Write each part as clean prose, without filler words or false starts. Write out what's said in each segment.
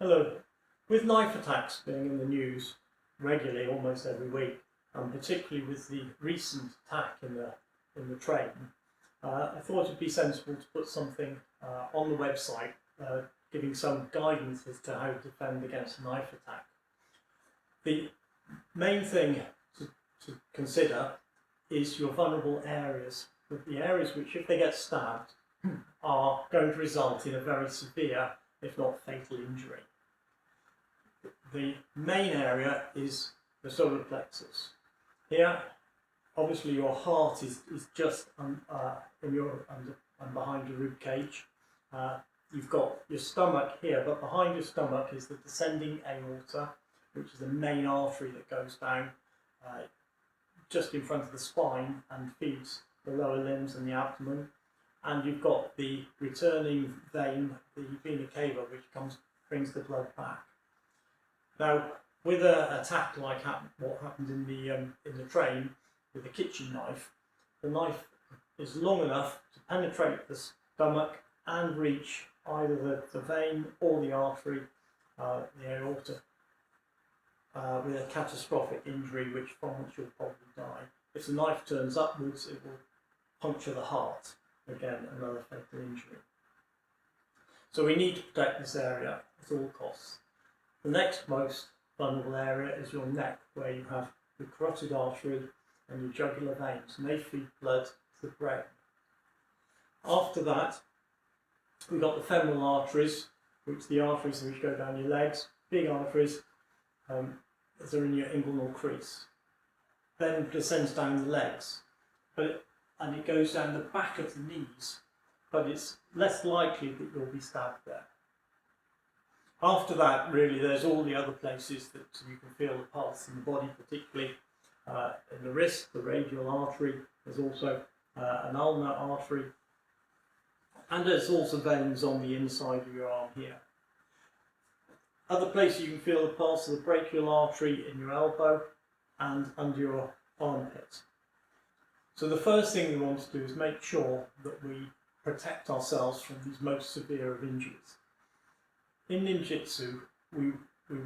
Hello. With knife attacks being in the news regularly, almost every week, and particularly with the recent attack in the train, I thought it'd be sensible to put something on the website giving some guidance as to how to defend against a knife attack. The main thing to consider is your vulnerable areas, the areas which, if they get stabbed, are going to result in a very severe, if not fatal, injury. The main area is the solar plexus. Here, obviously, your heart is just behind your rib cage. You've got your stomach here, but behind your stomach is the descending aorta, which is the main artery that goes down just in front of the spine and feeds the lower limbs and the abdomen. And you've got the returning vein, the vena cava, which brings the blood back. Now, with an attack like what happened in the train with the kitchen knife, the knife is long enough to penetrate the stomach and reach either the vein or the artery, the aorta, with a catastrophic injury from which you'll probably die. If the knife turns upwards, it will puncture the heart. Again, another fatal injury. So we need to protect this area at all costs. The next most vulnerable area is your neck, where you have the carotid artery and your jugular veins, and they feed blood to the brain. After that, we've got the femoral arteries, which are the arteries which go down your legs, big arteries that are in your inguinal crease. Then it descends down the legs, and it goes down the back of the knees, but it's less likely that you'll be stabbed there. After that, really, there's all the other places that you can feel the pulse in the body, particularly in the wrist, the radial artery. There's also an ulnar artery, and there's also veins on the inside of your arm here. Other places you can feel the pulse are the brachial artery in your elbow and under your armpit. So the first thing we want to do is make sure that we protect ourselves from these most severe of injuries. In ninjutsu, we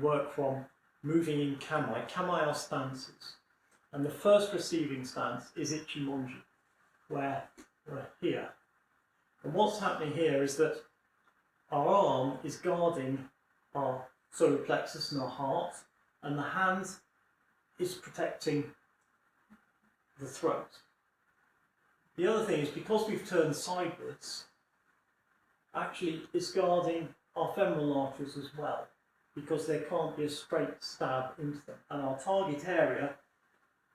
work from moving in kamae. Kamae are stances. And the first receiving stance is ichimonji, where we're here. And what's happening here is that our arm is guarding our solar plexus and our heart, and the hand is protecting the throat. The other thing is, because we've turned sideways, actually it's guarding our femoral arteries as well, because there can't be a straight stab into them. And our target area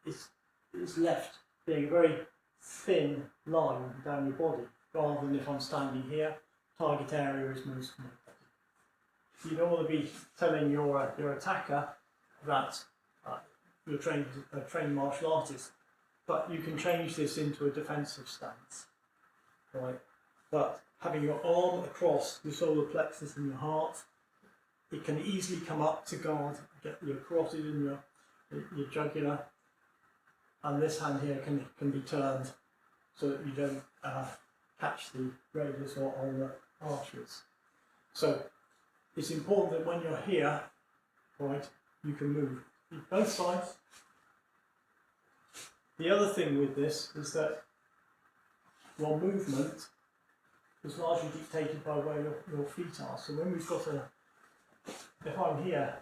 is left being a very thin line down your body, rather than if I'm standing here, target area is most of my body. You don't want to be telling your attacker that you're a trained martial artist, but you can change this into a defensive stance, right? But having your arm across your solar plexus and your heart, it can easily come up to guard, get your carotid and your jugular, and this hand here can be turned so that you don't catch the radius or ulnar arteries. So it's important that when you're here, right, you can move both sides. The other thing with this is that your movement is largely dictated by where your feet are. So when we've got if I'm here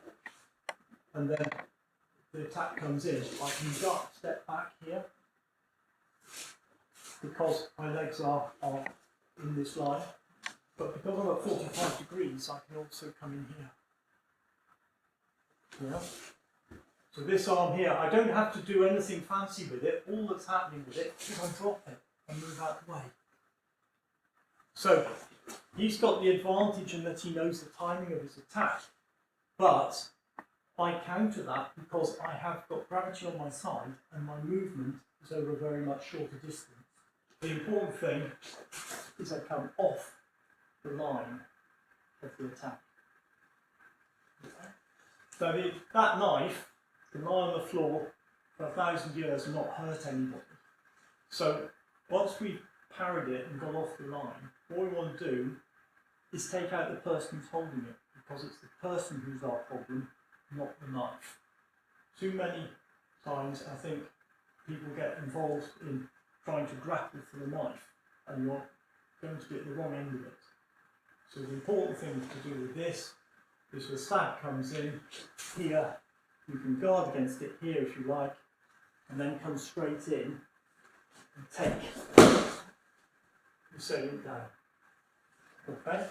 and then the attack comes in, I can step back here because my legs are in this line. But because I'm at 45 degrees, I can also come in here. Yeah. So this arm here, I don't have to do anything fancy with it. All that's happening with it is I drop it and move out of the way. So he's got the advantage in that he knows the timing of his attack, but I counter that because I have got gravity on my side and my movement is over a very much shorter distance. The important thing is I come off the line of the attack. Okay. So that knife can lie on the floor for 1,000 years and not hurt anybody. So once we've parried it and got off the line, what we want to do is take out the person who's holding it, because it's the person who's our problem, not the knife. Too many times I think people get involved in trying to grapple for the knife, and you're going to be at the wrong end of it. So the important thing to do with this is the stab comes in here, you can guard against it here if you like, and then come straight in and take the assailant down. Okay?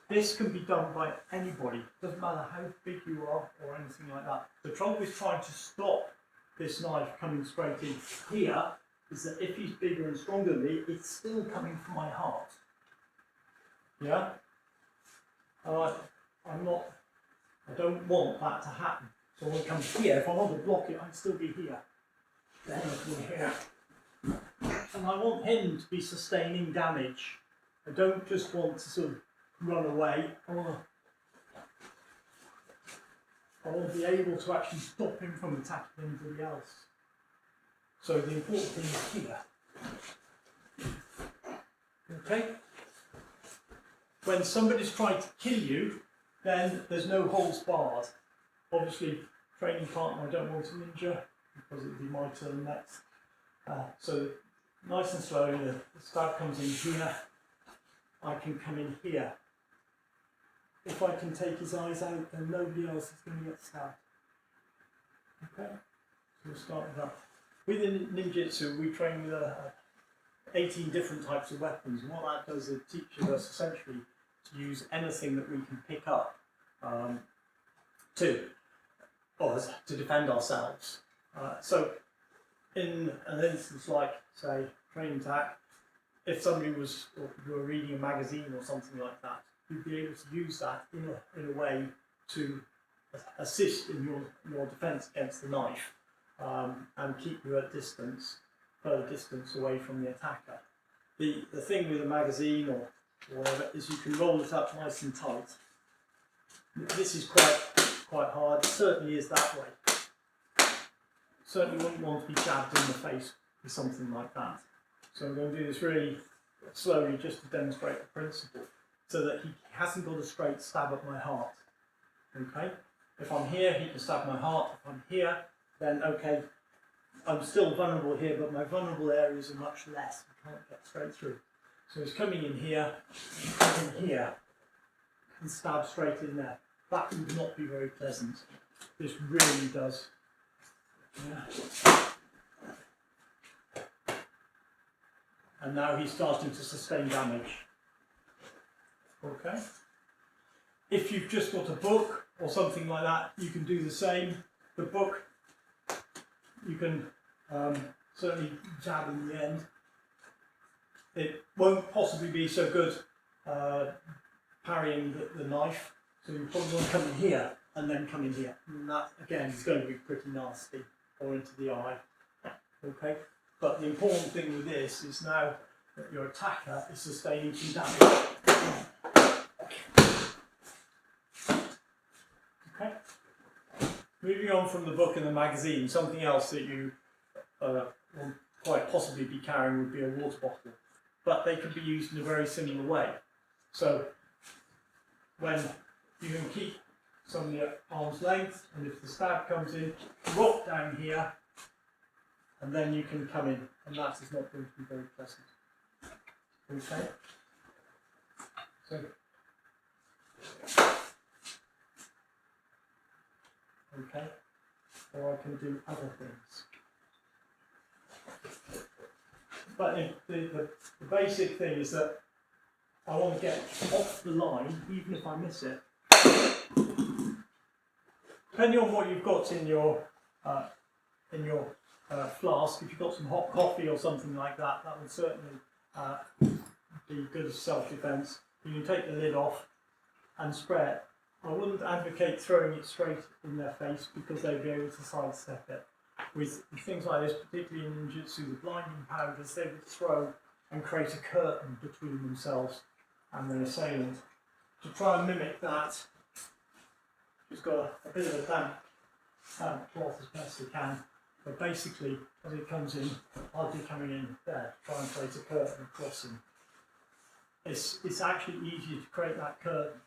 This can be done by anybody, doesn't matter how big you are or anything like that. The trouble with trying to stop this knife coming straight in here is that if he's bigger and stronger than me, it's still coming from my heart. Yeah? I don't want that to happen. So when it comes here, if I want to block it, I'd still be here. Then I can here. And I want him to be sustaining damage. I don't just want to sort of run away. I want to be able to actually stop him from attacking anybody else. So the important thing is here. Okay? When somebody's trying to kill you, then there's no holds barred. Obviously, training partner I don't want to injure because it would be my turn next. So nice and slowly, the stab comes in here. I can come in here. If I can take his eyes out, then nobody else is going to get stabbed. Okay? So we'll start with that. Within ninjutsu, we train with 18 different types of weapons. And what that does is it teaches us essentially to use anything that we can pick up to defend ourselves. So in an instance like, say, training tack, if somebody were reading a magazine or something like that, you'd be able to use that in a way to assist in your defence against the knife and keep you at further distance away from the attacker. The thing with a magazine or whatever is you can roll it up nice and tight. This is quite hard. It certainly is that way. Certainly wouldn't want to be jabbed in the face with something like that. So I'm going to do this really slowly just to demonstrate the principle, so that he hasn't got a straight stab at my heart. Okay? If I'm here, he can stab my heart. If I'm here, then okay, I'm still vulnerable here, but my vulnerable areas are much less. I can't get straight through. So he's coming in here, and stab straight in there. That would not be very pleasant. This really does. Yeah. And now he's starting to sustain damage. Okay. If you've just got a book or something like that, you can do the same. The book, you can certainly jab in the end. It won't possibly be so good parrying the knife, so you probably want to come in here and then come in here. And that, again, is going to be pretty nasty, or into the eye. Okay? But the important thing with this is now that your attacker is sustaining some damage. Okay. Moving on from the book and the magazine, something else that you will quite possibly be carrying would be a water bottle, but they can be used in a very similar way. So when you can keep somebody at arm's length, and if the stab comes in, drop down here, and then you can come in, and that is not going to be very pleasant. Okay? So, okay, or I can do other things. But the basic thing is that I want to get off the line, even if I miss it. Depending on what you've got in your flask, if you've got some hot coffee or something like that, that would certainly be good as self-defense. You can take the lid off and spray it. I wouldn't advocate throwing it straight in their face because they'd be able to sidestep it. With things like this, particularly in ninjutsu, the blinding powders, they would throw and create a curtain between themselves and their assailant. To try and mimic that, just got a bit of a damp cloth as best you can, but basically, as it comes in, I'll be coming in there to try and create a curtain across him. it's actually easier to create that curtain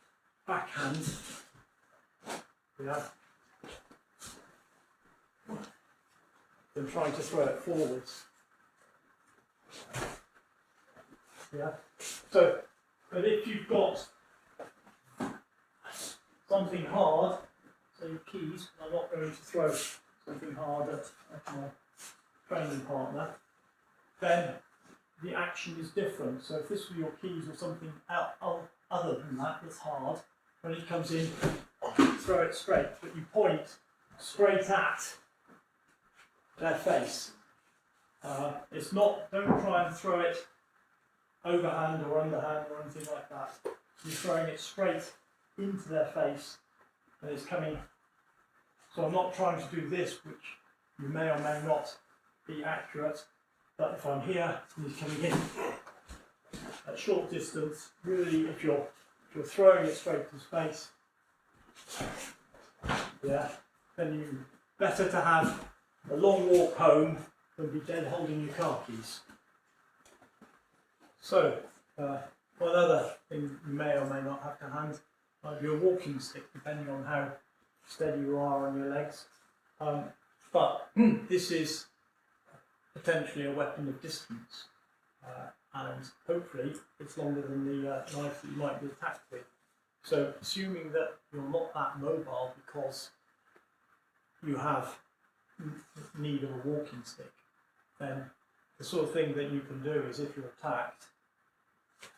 backhand, yeah, than trying to throw it forwards. Yeah. So, but if you've got something hard, so your keys, I'm not going to throw something hard at my training partner, then the action is different. So if this were your keys or something other than that that's hard, when it comes in, throw it straight, but you point straight at their face. It's not, don't try and throw it overhand or underhand or anything like that. You're throwing it straight into their face and it's coming. So I'm not trying to do this, which you may or may not be accurate, but if I'm here and he's coming in at short distance, really if you're throwing it straight to his face, yeah, then you better to have a long walk home than be dead holding your car keys. So, one other thing you may or may not have to hand might be a walking stick, depending on how steady you are on your legs. But this is potentially a weapon of distance, and hopefully it's longer than the knife that you might be attacked with. So, assuming that you're not that mobile because you have need of a walking stick, then the sort of thing that you can do is if you're attacked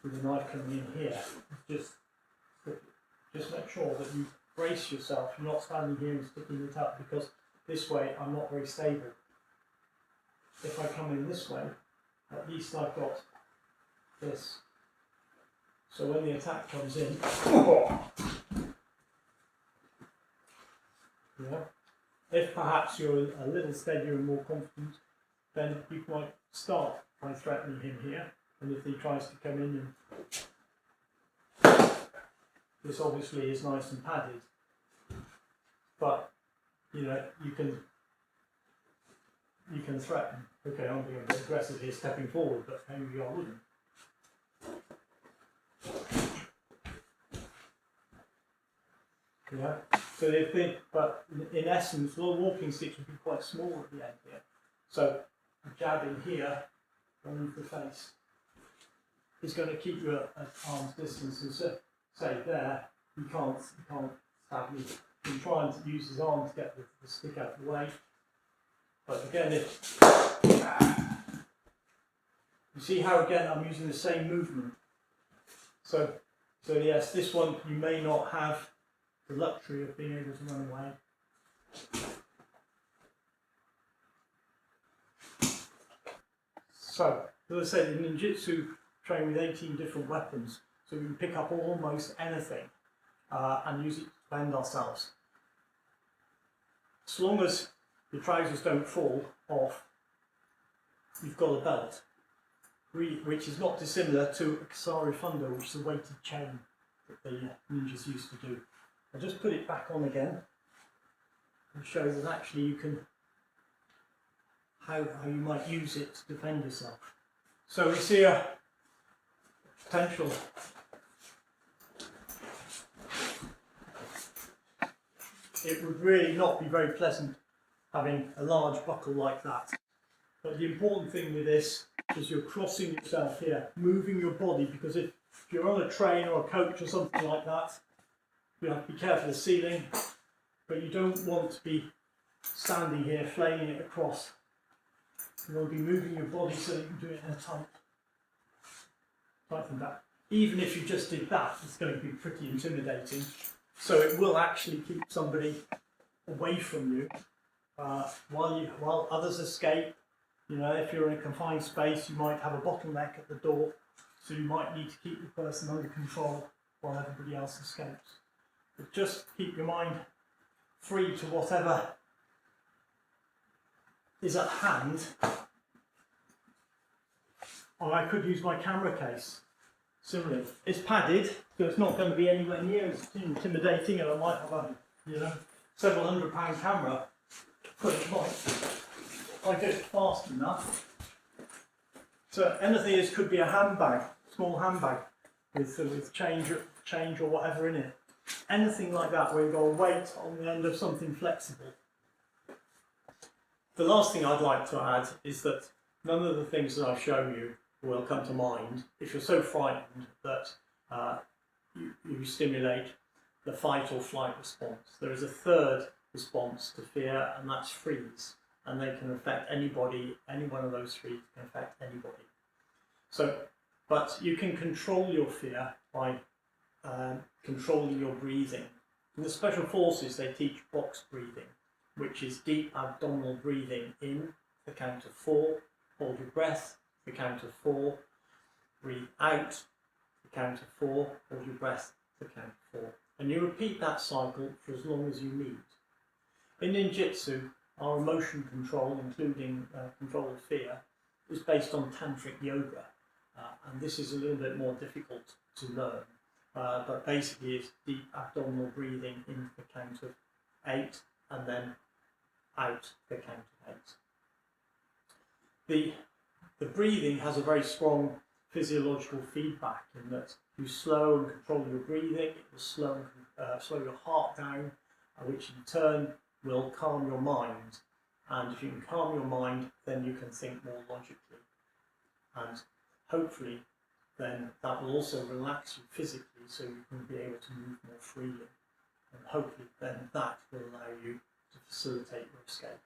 with a knife coming in here, just make sure that you brace yourself. You're not standing here and sticking it up, because this way I'm not very stable. If I come in this way, at least I've got this. So when the attack comes in, yeah, if perhaps you're a little steadier and more confident, then you might start by threatening him here, and if he tries to come in, and this obviously is nice and padded, but you know, you can threaten. Okay, I'm being a bit aggressive here, stepping forward, but maybe I wouldn't. Yeah. So they think, but in essence, the walking sticks would be quite small at the end here. So a jab in here, underneath the face, is going to keep you at arm's distance. And so, say there, you can't stab me. You can try and use his arm to get the stick out of the way. But again, if you see how again I'm using the same movement. So yes, this one you may not have the luxury of being able to run away. So, as I said, in ninjutsu, train with 18 different weapons, so we can pick up almost anything and use it to defend ourselves. As long as your trousers don't fall off, you've got a belt, which is not dissimilar to a Kasari Fundo, which is a weighted chain that the ninjas used to do. I'll just put it back on again and show that actually you can, how you might use it to defend yourself. So we see a potential it would really not be very pleasant having a large buckle like that. But the important thing with this is you're crossing yourself here, moving your body, because if you're on a train or a coach or something like that, you have to be careful of the ceiling, but you don't want to be standing here flailing it across. You want to be moving your body so that you can do it in a tight thing back. Even if you just did that, it's going to be pretty intimidating. So it will actually keep somebody away from you while others escape. You know, if you're in a confined space, you might have a bottleneck at the door, so you might need to keep the person under control while everybody else escapes. But just keep your mind free to whatever is at hand. Or I could use my camera case. Similarly, it's padded, so it's not going to be anywhere near as intimidating, and I might have a several £100 camera put it on. If I do it fast enough. So anything is could be a handbag, small handbag. with change or whatever in it. Anything like that where you've got a weight on the end of something flexible. The last thing I'd like to add is that none of the things that I've shown you will come to mind if you're so frightened that you stimulate the fight or flight response. There is a third response to fear, and that's freeze. And they can affect anybody, any one of those three can affect anybody. So, but you can control your fear by controlling your breathing. In the Special Forces, they teach box breathing, which is deep abdominal breathing in the count of 4, hold your breath, the count of 4, breathe out, the count of 4, hold your breath, the count of 4. And you repeat that cycle for as long as you need. In ninjutsu, our emotion control, including control of fear, is based on tantric yoga. And this is a little bit more difficult to learn. But basically it's deep abdominal breathing in the count of 8 and then out the count of 8. The breathing has a very strong physiological feedback in that you slow and control your breathing, it will slow your heart down, which in turn will calm your mind. And if you can calm your mind, then you can think more logically. And hopefully then that will also relax you physically so you can be able to move more freely. And hopefully then that will allow you to facilitate your escape.